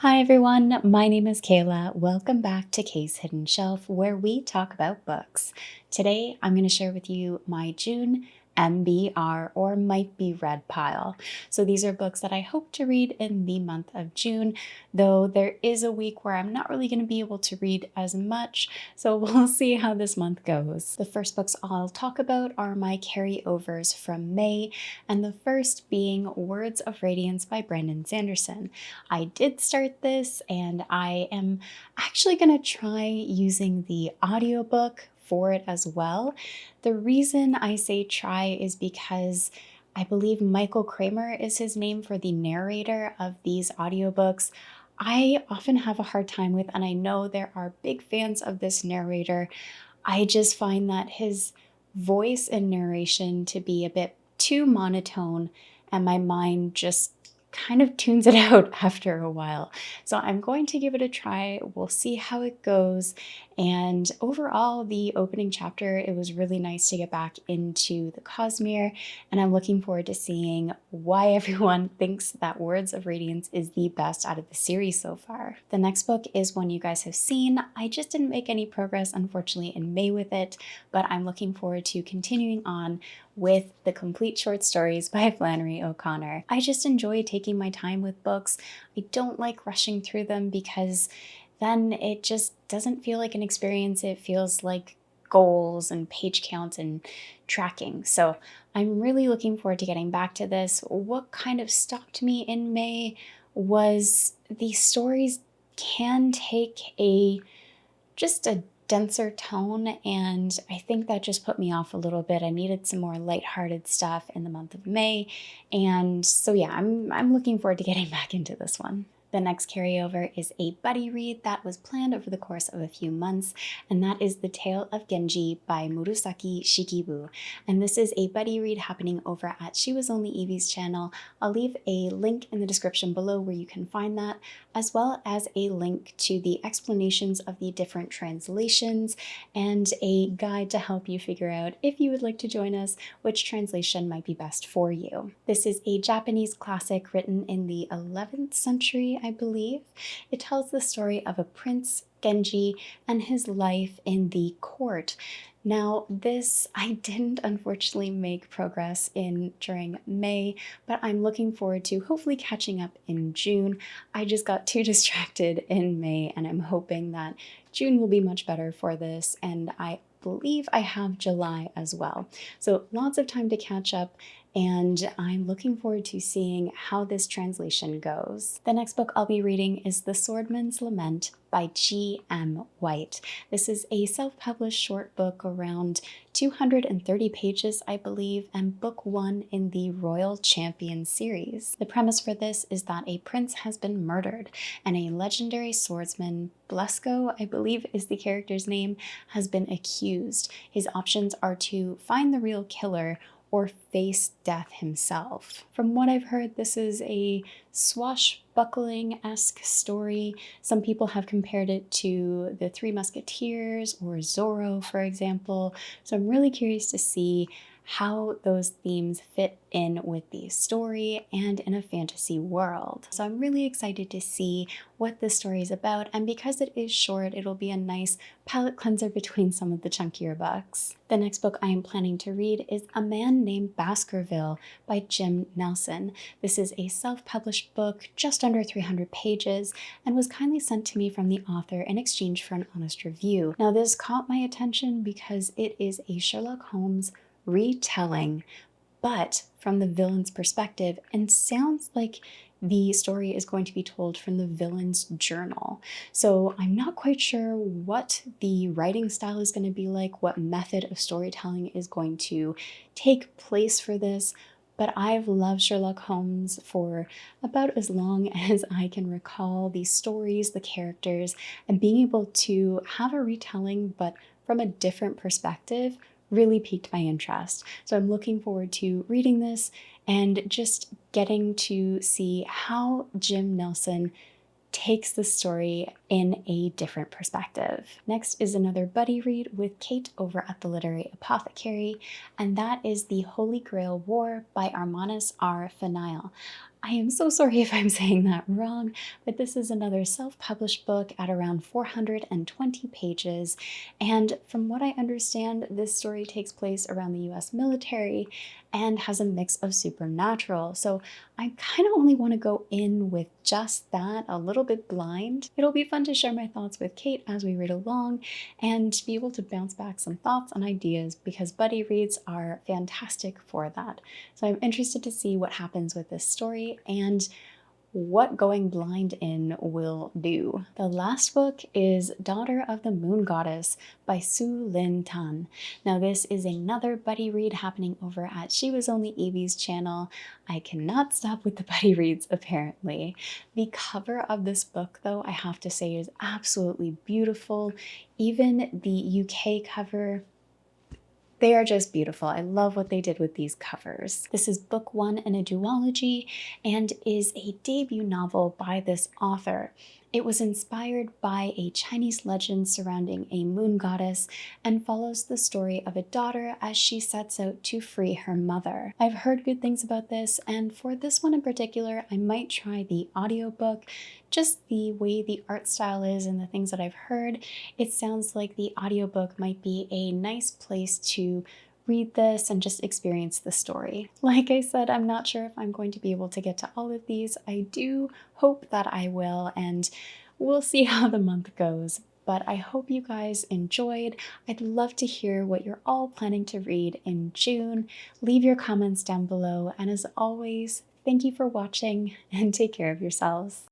Hi everyone, my name is Kayla. Welcome back to Kay's Hidden Shelf, where we talk about books. Today I'm going to share with you my June MBR, or Might Be Read pile. So these are books that I hope to read in the month of June, though there is a week where I'm not really going to be able to read as much, so we'll see how this month goes. The first books I'll talk about are my carryovers from May, and the first being Words of Radiance by Brandon Sanderson. I did start this and I am actually going to try using the audiobook for it as well. The reason I say try is because I believe Michael Kramer is his name for the narrator of these audiobooks. I often have a hard time with, and I know there are big fans of this narrator. I just find that his voice and narration to be a bit too monotone, and my mind just kind of tunes it out after a while. So I'm going to give it a try. We'll see how it goes. And overall, the opening chapter, it was really nice to get back into the Cosmere, and I'm looking forward to seeing why everyone thinks that Words of Radiance is the best out of the series so far. The next book is one you guys have seen. I just didn't make any progress, unfortunately, in May with it, but I'm looking forward to continuing on with the complete short stories by Flannery O'Connor. I just enjoy taking my time with books. I don't like rushing through them because then it just doesn't feel like an experience. It feels like goals and page counts and tracking. So I'm really looking forward to getting back to this. What kind of stopped me in May was the stories can take just a denser tone, and I think that just put me off a little bit. I needed some more lighthearted stuff in the month of May, and so yeah, I'm looking forward to getting back into this one. The next carryover is a buddy read that was planned over the course of a few months, and that is The Tale of Genji by Murasaki Shikibu. And this is a buddy read happening over at She Was Only Evie's channel. I'll leave a link in the description below where you can find that, as well as a link to the explanations of the different translations and a guide to help you figure out, if you would like to join us, which translation might be best for you. This is a Japanese classic written in the 11th century, I believe. It tells the story of a prince, Genji, and his life in the court. Now, this I didn't unfortunately make progress in during May, but I'm looking forward to hopefully catching up in June. I just got too distracted in May, and I'm hoping that June will be much better for this, and I believe I have July as well. So lots of time to catch up, and I'm looking forward to seeing how this translation goes. The next book I'll be reading is The Swordmans Lament by G.M. White. This is a self-published short book around 230 pages, I believe, and book one in the Royal Champion series. The premise for this is that a prince has been murdered, and a legendary swordsman, Blesko, I believe is the character's name, has been accused. His options are to find the real killer or face death himself. From what I've heard, this is a swashbuckling-esque story. Some people have compared it to the Three Musketeers or Zorro, for example. So I'm really curious to see how those themes fit in with the story and in a fantasy world. So I'm really excited to see what this story is about, and because it is short, it'll be a nice palate cleanser between some of the chunkier books. The next book I am planning to read is A Man Named Baskerville by Jim Nelson. This is a self-published book, just under 300 pages, and was kindly sent to me from the author in exchange for an honest review. Now, this caught my attention because it is a Sherlock Holmes retelling, but from the villain's perspective, and sounds like the story is going to be told from the villain's journal. So I'm not quite sure what the writing style is going to be like, what method of storytelling is going to take place for this, but I've loved Sherlock Holmes for about as long as I can recall. The stories, the characters, and being able to have a retelling but from a different perspective really piqued my interest. So I'm looking forward to reading this and just getting to see how Jim Nelson takes the story in a different perspective. Next is another buddy read with Kate over at the Literary Apothecary, and that is The Holy Grail War by Armanis R. Fenial. I am so sorry if I'm saying that wrong, but this is another self-published book at around 420 pages. And from what I understand, this story takes place around the US military and has a mix of supernatural. So I kind of only want to go in with just that, a little bit blind. It'll be fun to share my thoughts with Kate as we read along and be able to bounce back some thoughts and ideas because buddy reads are fantastic for that. So I'm interested to see what happens with this story and what going blind in will do. The last book is Daughter of the Moon Goddess by Su Lin Tan. Now this is another buddy read happening over at She Was Only Evie's channel. I cannot stop with the buddy reads apparently. The cover of this book though, I have to say, is absolutely beautiful. Even the UK cover, they are just beautiful. I love what they did with these covers. This is book 1 in a duology and is a debut novel by this author. It was inspired by a Chinese legend surrounding a moon goddess and follows the story of a daughter as she sets out to free her mother. I've heard good things about this, and for this one in particular, I might try the audiobook. Just the way the art style is and the things that I've heard, it sounds like the audiobook might be a nice place to read this and just experience the story. Like I said, I'm not sure if I'm going to be able to get to all of these. I do hope that I will, and we'll see how the month goes. But I hope you guys enjoyed. I'd love to hear what you're all planning to read in June. Leave your comments down below, and as always, thank you for watching and take care of yourselves.